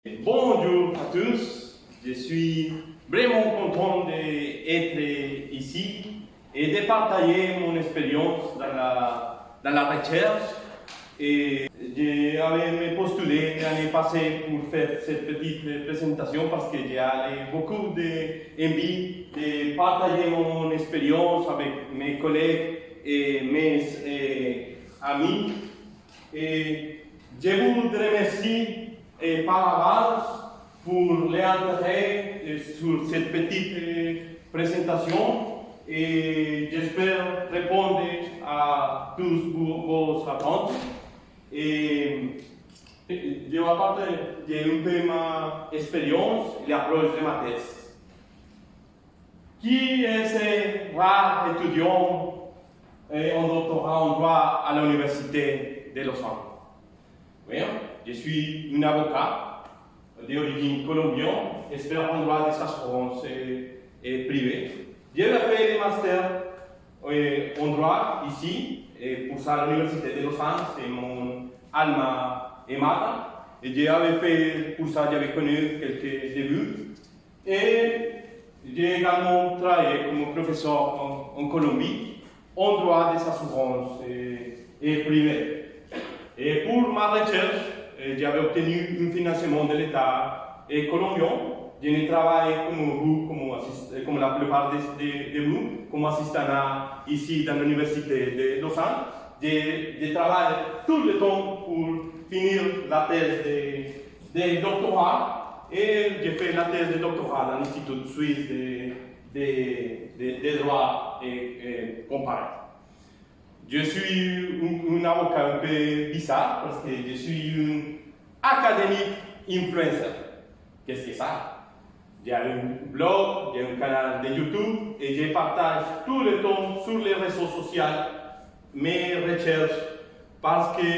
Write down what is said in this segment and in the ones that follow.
Bonjour à tous, je suis vraiment content d'être ici et de partager mon expérience dans la recherche. Et j'avais postulé l'année passée pour faire cette petite présentation parce que j'ai beaucoup d'envie de partager mon expérience avec mes collègues et mes amis. Et je vous remercie par avance pour l'intérêt sur cette petite présentation et j'espère répondre à tous vos attentes. Et je vais partager un peu ma expérience et l'approche de ma thèse. Qui est ce rare étudiant en doctorat en droit à l'Université de Lausanne? Bien, je suis un avocat d'origine colombienne, expert en droit des assurances privées. J'ai fait le master en droit ici, et pour ça l'Université de Lausanne, c'est mon alma mater. Et pour ça, j'avais connu quelques débuts. Et j'ai également travaillé comme professeur en Colombie, en droit des assurances privées. Et pour ma recherche, j'avais obtenu un financement de l'État colombien. Je ne travaille comme vous, comme la plupart de vous, comme assistant ici dans l'Université de Lausanne. Je travaille tout le temps pour finir la thèse de doctorat et j'ai fait la thèse de doctorat à l'Institut suisse de droit comparé. Je suis un avocat un peu bizarre parce que je suis un académique influencer. Qu'est-ce que c'est ça? J'ai un blog, j'ai un canal de YouTube et je partage tout le temps sur les réseaux sociaux mes recherches parce que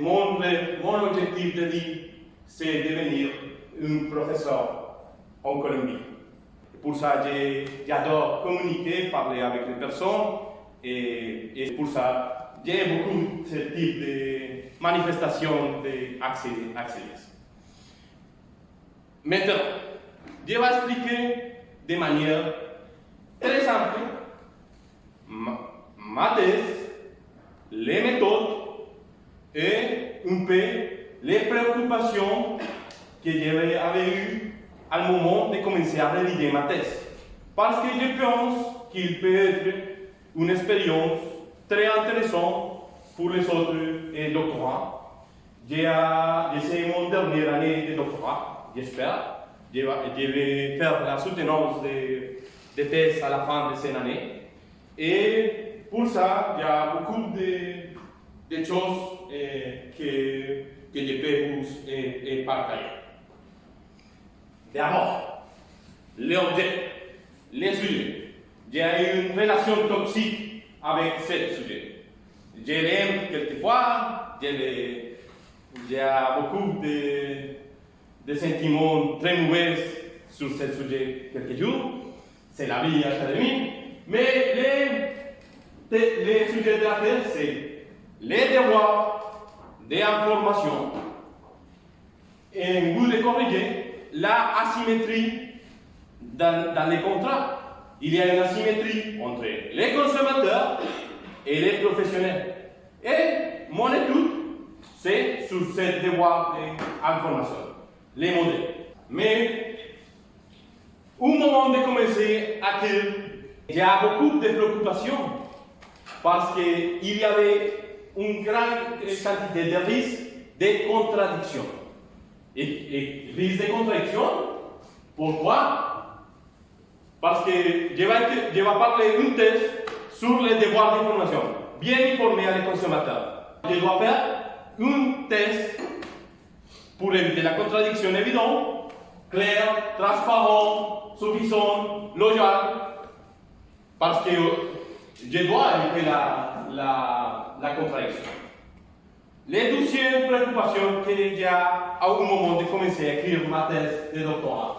mon objectif de vie, c'est devenir un professeur en Colombie. Pour ça, j'adore communiquer, parler avec les personnes et pour ça, j'ai beaucoup de ce type de manifestations d'accès. Maintenant, je vais expliquer de manière très simple ma thèse, les méthodes et un peu les préoccupations que j'avais eues au moment de commencer à rédiger ma thèse. Parce que je pense qu'il peut être une expérience très intéressante pour les autres doctorants. C'est mon dernière année de doctorat, j'espère. Je vais faire la soutenance de thèse à la fin de cette année. Et pour ça, il y a beaucoup de choses que je peux vous partager. D'abord, l'objet, les sujets. J'ai une relation toxique avec ce sujet. Je l'aime quelquefois, j'ai beaucoup de sentiments très mauvais sur ce sujet quelques jours. C'est la vie académique. Mais les sujets de la thèse, c'est les devoirs d'information et vous de corriger la asymétrie dans les contrats. Il y a une asymétrie entre les consommateurs et les professionnels. Et mon étude, c'est sur ce devoir d'information, les modèles. Mais au moment de commencer à écrire, il y a beaucoup de préoccupations parce qu'il y avait une grande quantité de risques de contradiction. Et risques de contradiction, pourquoi? Parce que je vais parler d'une thèse sur les devoirs d'information, bien informer les consommateurs. Je dois faire une thèse pour éviter la contradiction évidente, claire, transparente, suffisante, logique, parce que je dois éviter la contradiction. Les deuxièmes préoccupations que j'ai au moment de commencer à écrire ma thèse de doctorat.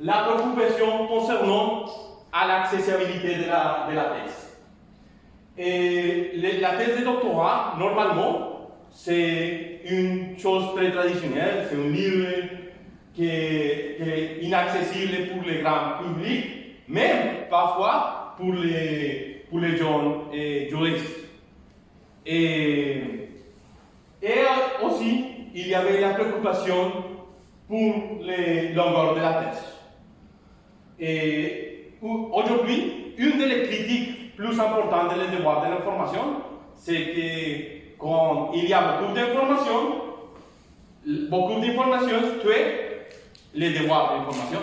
La préoccupation concernant à l'accessibilité de la thèse. Et la thèse de doctorat, normalement, c'est une chose très traditionnelle, c'est un livre qui est inaccessible pour le grand public, même parfois pour les jeunes juristes. Et aussi, il y avait la préoccupation pour les longueurs de la thèse. Et aujourd'hui, une des critiques plus importantes des devoirs de l'information, c'est que quand il y a beaucoup d'informations tuent les devoirs d'information.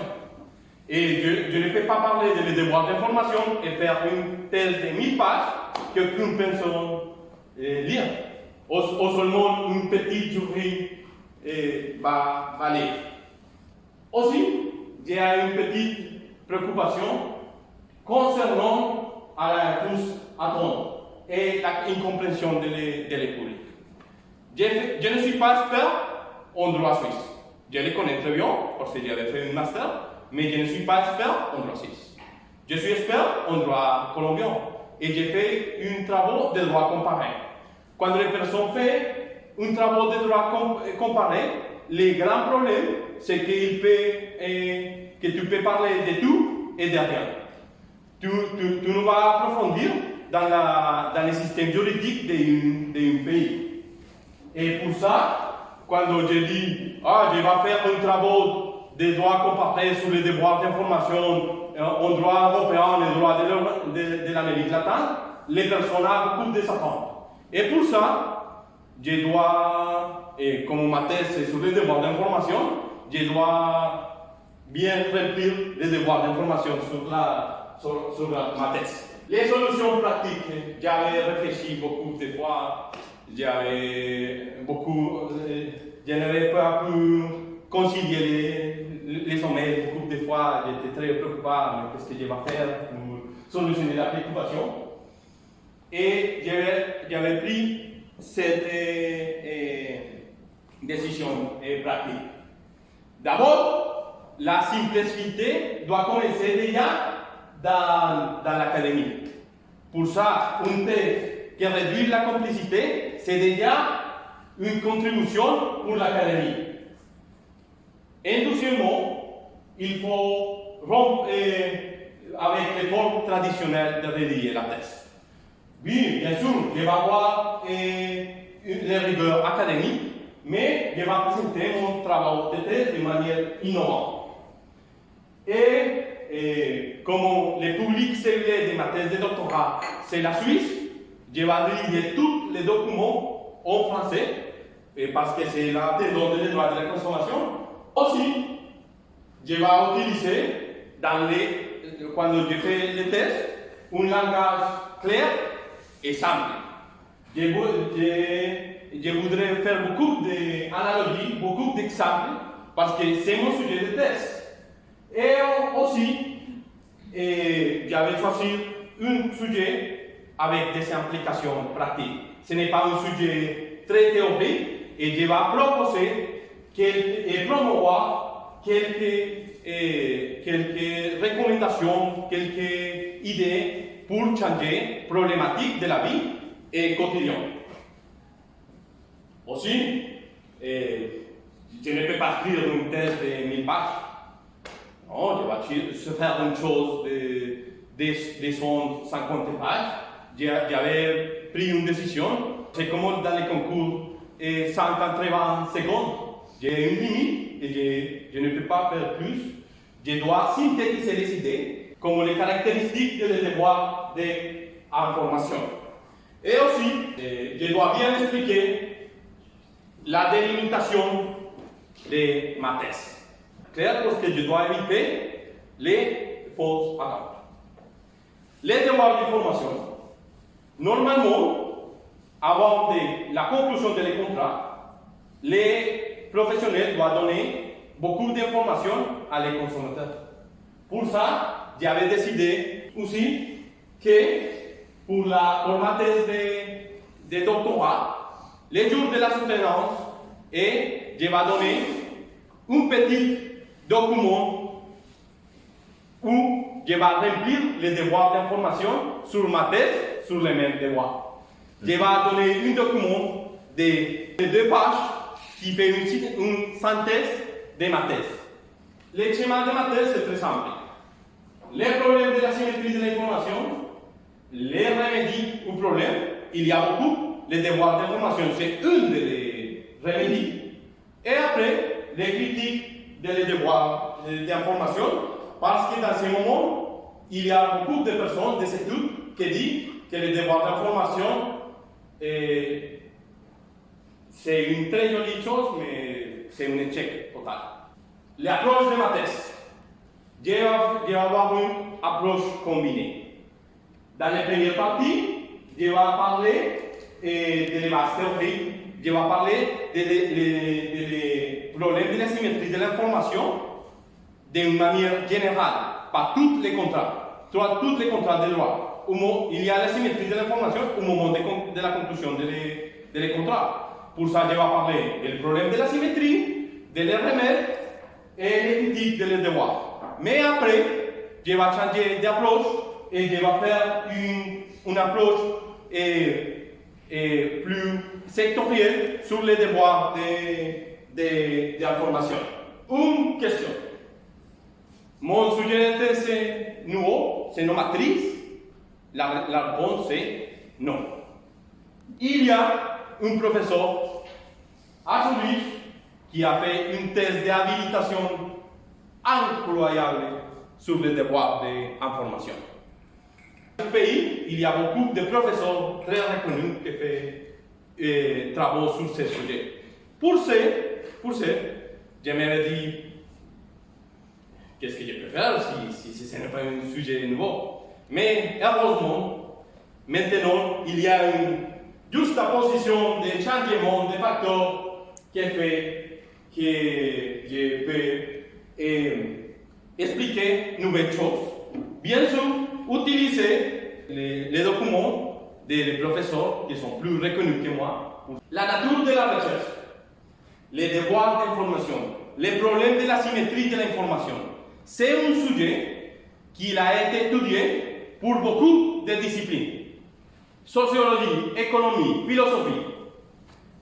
Et je ne peux pas parler des devoirs d'information et faire une thèse de 1000 pages que qu'une personne lire. Ou seulement une petite jury va lire. Aussi, j'ai une petite préoccupation concernant la fausse attente et l'incompréhension de l'école. Je ne suis pas expert en droit suisse. Je le connais très bien parce que j'avais fait un master, mais je ne suis pas expert en droit suisse. Je suis expert en droit colombien et j'ai fait un travail de droit comparé. Quand les personnes font un travail de droit comparé, le grand problème, c'est que tu peux parler de tout et de rien. Tu ne vas approfondir dans le système juridique d'un pays. Et pour ça, quand je dis, je vais faire un travail de droit comparé sur les devoirs d'information en droit européen et droit de l'Amérique latine, les personnes ont beaucoup de attentes. Et pour ça, je dois, comme ma thèse est sur les devoirs d'information, je dois bien remplir les devoirs d'information sur ma thèse. Les solutions pratiques, j'avais réfléchi beaucoup de fois, je n'avais pas pu concilier les sommeils. Beaucoup de fois, j'étais très préoccupé, mais qu'est-ce que je vais faire pour solutionner la préoccupation. Et j'avais pris cette décision pratique. D'abord, la simplicité doit commencer déjà dans l'académie. Pour ça, une thèse qui réduit la complicité, c'est déjà une contribution pour l'académie. Et deuxièmement, il faut rompre avec les formes traditionnelles de rédiger la thèse. Oui, bien sûr, je vais avoir les rigueurs académiques, mais je vais présenter mon travail de thèse de manière innovante. Et comme le public ciblé de ma thèse de doctorat, c'est la Suisse, je vais rédiger tous les documents en français, parce que c'est la thèse des droits de la consommation. Aussi, je vais utiliser, quand je fais les thèses, un langage clair et simple. Je voudrais faire beaucoup d'analogies, beaucoup d'exemples, parce que c'est mon sujet de thèse. Et aussi, j'avais choisi un sujet avec des implications pratiques. Ce n'est pas un sujet très théorique, et je vais proposer et promouvoir quelques recommandations, quelques idées pour changer problématiques de la vie quotidienne. Aussi, je ne peux pas écrire une thèse de 1000 pages. Non, je vais faire une chose de 150 pages. J'avais pris une décision. C'est comme dans les concours 180 secondes. J'ai une limite et je ne peux pas faire plus. Je dois synthétiser les idées comme les caractéristiques des devoirs d'information. Et aussi, je dois bien expliquer la délimitation de ma thèse. Clair, parce que je dois éviter les fausses attentes. Les devoirs d'information. Normalement, avant la conclusion des contrats, les professionnels doivent donner beaucoup d'informations à les consommateurs. Pour ça, j'avais décidé aussi que pour ma thèse de doctorat, les jours de la soutenance, je vais donner un petit document où je vais remplir les devoirs d'information sur ma thèse, sur les mêmes devoirs. Je vais donner un document de 2 pages qui fait une synthèse de ma thèse. Le schéma de ma thèse est très simple. Les problèmes de la symétrie de l'information, les remèdes aux problèmes, il y a beaucoup. Les devoirs d'information, c'est une des remèdes. Et après, les critiques des devoirs d'information, parce que dans ce moment, il y a beaucoup de personnes, des études, qui disent que les devoirs d'information, c'est une très jolie chose, mais c'est un échec total. L'approche de ma thèse. Je vais avoir une approche combinée. Dans la première partie, je vais parler de la base théorique, je vais parler des problèmes de la symétrie de l'information d'une manière générale, pas tous les contrats, tous les contrats de loi. Il y a la symétrie de l'information au moment de la conclusion des contrats. Pour ça, je vais parler du problème de la symétrie, des remèdes et des critiques des devoirs. Mais après, je vais changer d'approche et je vais faire une approche plus sectorielle sur les devoirs d'information. Une question. Mon sujet de thèse est nouveau, c'est nos matrices. La réponse est non. Il y a un professeur à Zurich qui a fait une thèse d'habilitation incroyable sur les devoirs d'information. Dans le pays, il y a beaucoup de professeurs très reconnus qui font travaux sur ce sujet. Pour ce, je me dis, qu'est-ce que je peux faire si ce n'est pas un sujet nouveau? Mais heureusement, maintenant, il y a une juxtaposition des changements de facteurs qui fait que je peux expliquer de nouvelles choses. Bien sûr, utiliser les documents des professeurs qui sont plus reconnus que moi. La nature de la recherche, les devoirs d'information, les problèmes de la symétrie de l'information, c'est un sujet qui a été étudié pour beaucoup de disciplines. Sociologie, économie, philosophie.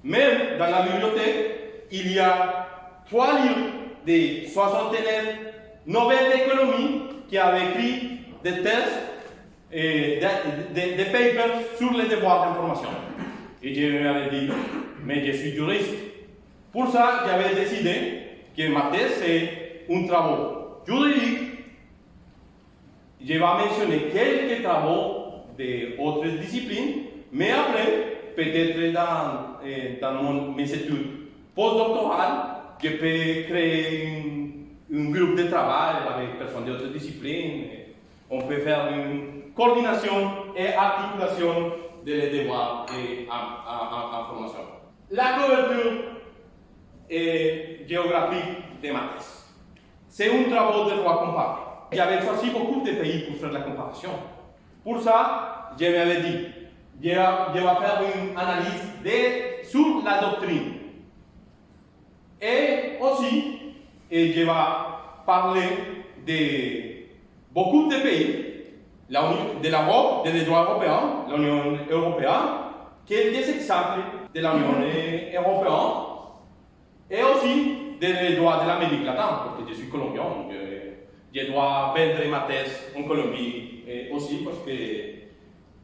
Même dans la bibliothèque, il y a 3 livres de 69 Nobel d'économie qui avaient écrit des thèses et des papers sur les devoirs d'information. Et je m'avais dit, mais je suis juriste. Pour ça, j'avais décidé que ma thèse c'est un travail juridique. Je vais mentionner quelques travaux d'autres disciplines, mais après, peut-être dans mes études postdoctorales, je peux créer un groupe de travail avec personnes d'autres disciplines. On peut faire une coordination et articulation des devoirs d'information. La couverture géographique des maths. C'est un travail de droit comparé. J'avais choisi beaucoup de pays pour faire la comparaison. Pour ça, je m'avais dit, je vais faire une analyse sur la doctrine. Et aussi, je vais parler de beaucoup de pays, de l'Europe, des droits européens, l'Union européenne, quelques exemples de l'Union européenne, et aussi des droits de l'Amérique latine, parce que je suis colombien, je dois vendre ma thèse en Colombie aussi parce que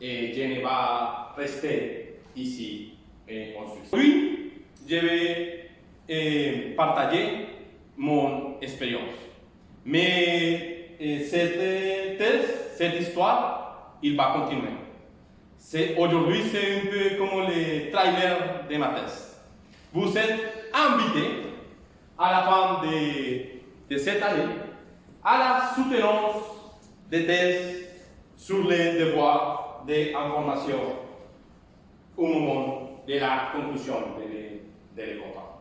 je ne vais pas rester ici en Suisse. Puis, je vais partager mon expérience. Mais cette thèse, cette histoire, il va continuer. Aujourd'hui, c'est un peu comme le trailer de ma thèse. Vous êtes invités à la fin de cette année à la soutenance des thèses sur les devoirs d'information au moment de la conclusion des contrats.